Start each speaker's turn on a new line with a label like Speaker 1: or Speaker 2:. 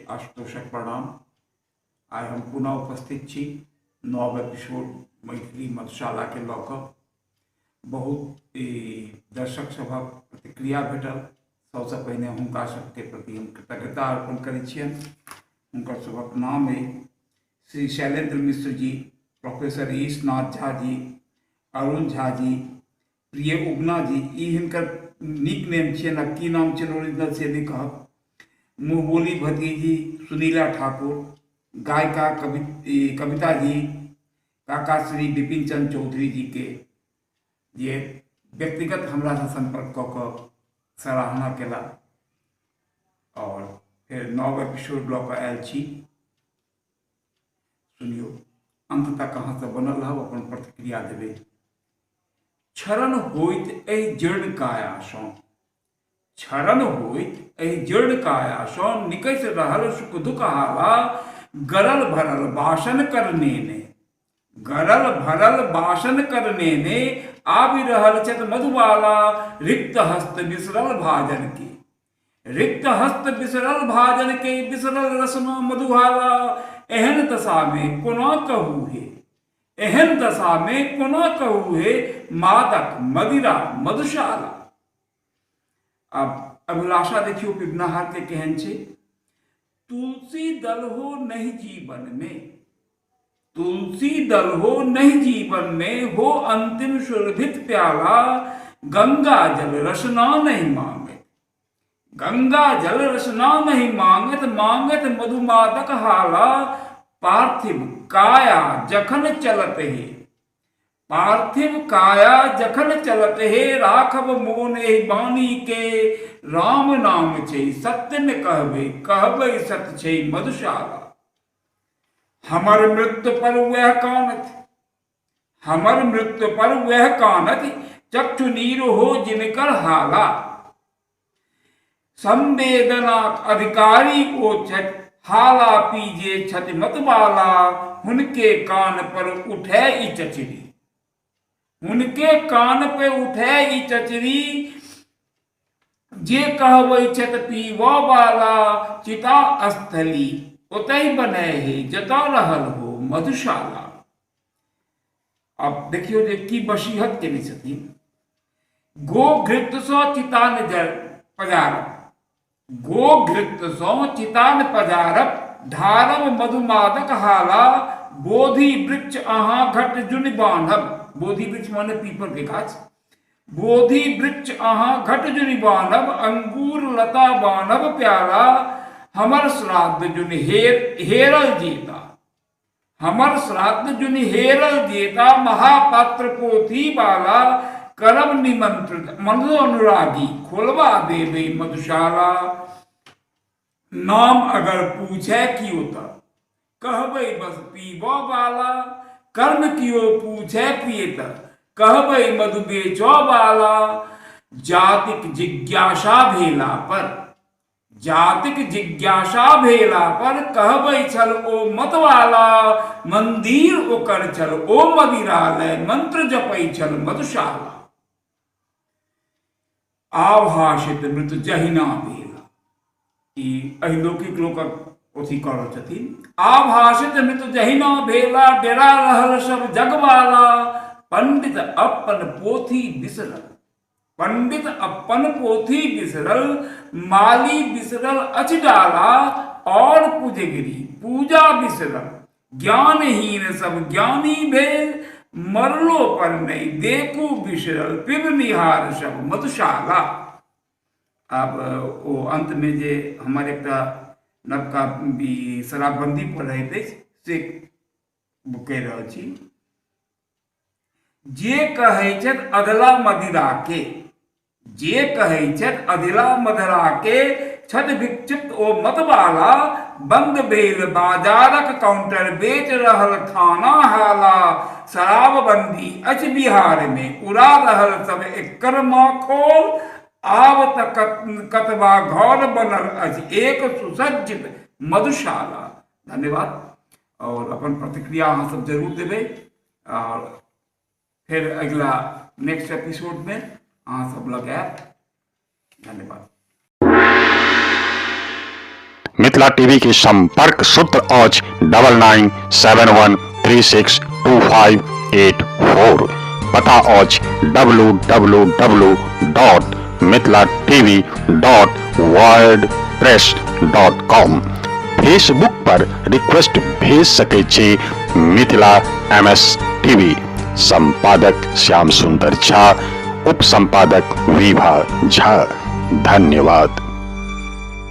Speaker 1: आशुतोषक प्रणाम। आइ हम पुनः उपस्थित छी नव एपिसोड मैथिली मधुशाला के लऽ कऽ। बहुत दर्शक सभक प्रतिक्रिया भेटल। सबसँ पहिने हुनका सबके प्रति हम कृतज्ञता अर्पण करैत छियनि। हुनकर सभक नाम अइ श्री शैलेंद्र मिश्र जी, प्रोफेसर ईशनाथ झा जी, अरुण झा जी, प्रिय उगना जी। ई हिनकर निक नेम छियनि। अब की नाम छनि ओरिजिनल से नहीं कहब। मुँहबोली भतीजी सुनीला ठाकुर, गायिका कविता जी, काका श्री विपिन चंद्र चौधरी जी के जे व्यक्तिगत हमरा से संपर्क कऽ कऽ सराहना केला और फिर नव एपिसोड लऽ कऽ आयल छी। सुनियो अंत तक अहाँ सब बनल रहब, अपन प्रतिक्रिया देबै। क्षरण होइत एहि जीर्ण कायासँ, क्षरण होइत एहि जीर्ण कायासँ निकैस रहल सुख दुख हाला। गरल भरल बासन करने ने, गरल भरल बासन करने ने, आबि रहल छथि मधुबाला। रिक्त हस्त बिसरल भाजन के, रिक्त हस्त बिसरल भाजन के, बिसरल रसना मधुहाला। एहन दशा में कोना कहू हे, एहन दशा में कोना कहू हे, मादक मदिरा मधुशाला। अब अभिलाषा देखियो पिबनाहार के केहन छे। तुलसी दल हो नहीं जीवन में, तुलसी दल हो नहीं जीवन में, हो अंतिम सुरभित प्याला। गंगा जल रसना नहीं मांगत, गंगा जल रसना नहीं मांगत, मांगत मधुमादक हाला। पार्थिव काया जखन चलत हे, पार्थिव काया जखन चलत हे, राखब मोन एहि बानी के। राम नाम छै सत्य न कहबे, कहबे सत्य छै मधुशाला। हमर मृत्यु पर वह कानत, हमर मृत्यु पर वह कानत, चक्षु नीर हो जिनकर हाला। संवेदना अधिकारी ओ छथि, हाला पीजे छथि मतवाला। हुनके कान पर उठे ई चचरी, हुनके कान पे उठे ई चचरी। जे कहबै छथि पीबा वाला, चिता स्थली ओतहि बने हे, जतऽ रहल हो मधुशाला। अब देखियो जे की वसीहत केने छथिन। गो घृत सँ चिता न पजारब, गो घृत सँ चिता न पजारब, ढारब मधुमादक हाला। बोधि वृक्ष अहाँ घट जुन बान्हब, बोधि वृक्ष माने पीपल के गाछ। बोधि वृक्ष अहाँ घट जुनि बान्हब, अंगूर लता बान्हब प्याला। हमर श्राद्ध जुनि हेरल जेता, हमर श्राद्ध जुनि हेरल जेता। महापात्र पोथी बाला, करब निमंत्रित मनो अनुरागी, खोलवा देवे मधुशाला। नाम अगर पूछे कियो त, कहबै बस पीबा वाला। कर्म कियो पूछे पिए त, कहबै मधु बेचो वाला। जातिक जिज्ञासा भेला पर, जातिक जिज्ञासा भेला पर, कहबै छल ओ मतवाला। मंदिर ओकर छल ओ मदिरालय, मंत्र जपै छल मधुशाला। आभाषित मृत जहिना भेला, ई अहिलौकिक लोकक अथी कऽ रहल छथिन। आभाषित मृत जहिना भेला, डेरा रहल सब जगवाला। पंडित अपन पोथी बिसरल, पंडित अपन पोथी बिसरल। माली बिसरल अछि डाला, और पुजगिरी पूजा बिसरल। ज्ञानहीन सब ज्ञानी भेल, मरलो पर नहीं देखू बिसरल। पिब निहार सब मधुशाला। अब वो अंत में जे हमारे एकटा नवका शराबबंदी पर रहैत अछि से कहि रहल छी। जे कहै छथि अधला मदिरा के, जे कहै छथि अधला मदिरा के, छथि विक्षिप्त ओ मतवाला। बंद भेल बाजारक काउंटर, बेच रहल थाना हाला। शराबबंदी अछि बिहार में, उड़ा रहल सब एकर माखोल। आब तक कतबा घर बनल अछि एक सुसज्जित मधुशाला। धन्यवाद। और अपन प्रतिक्रिया अहाँ सब जरूर देबै। और फिर अगला नेक्स्ट एपिसोड में अहाँ सब लग आयब। धन्यवाद।
Speaker 2: मिथिला टीवी के संपर्क सूत्र आज 9971362584। पता आज www.mithilatv.wordpress.com। फेसबुक पर रिक्वेस्ट भेज सके छे मिथिला MS टीवी। संपादक श्याम सुंदर झा, उप संपादक विभा झा। धन्यवाद।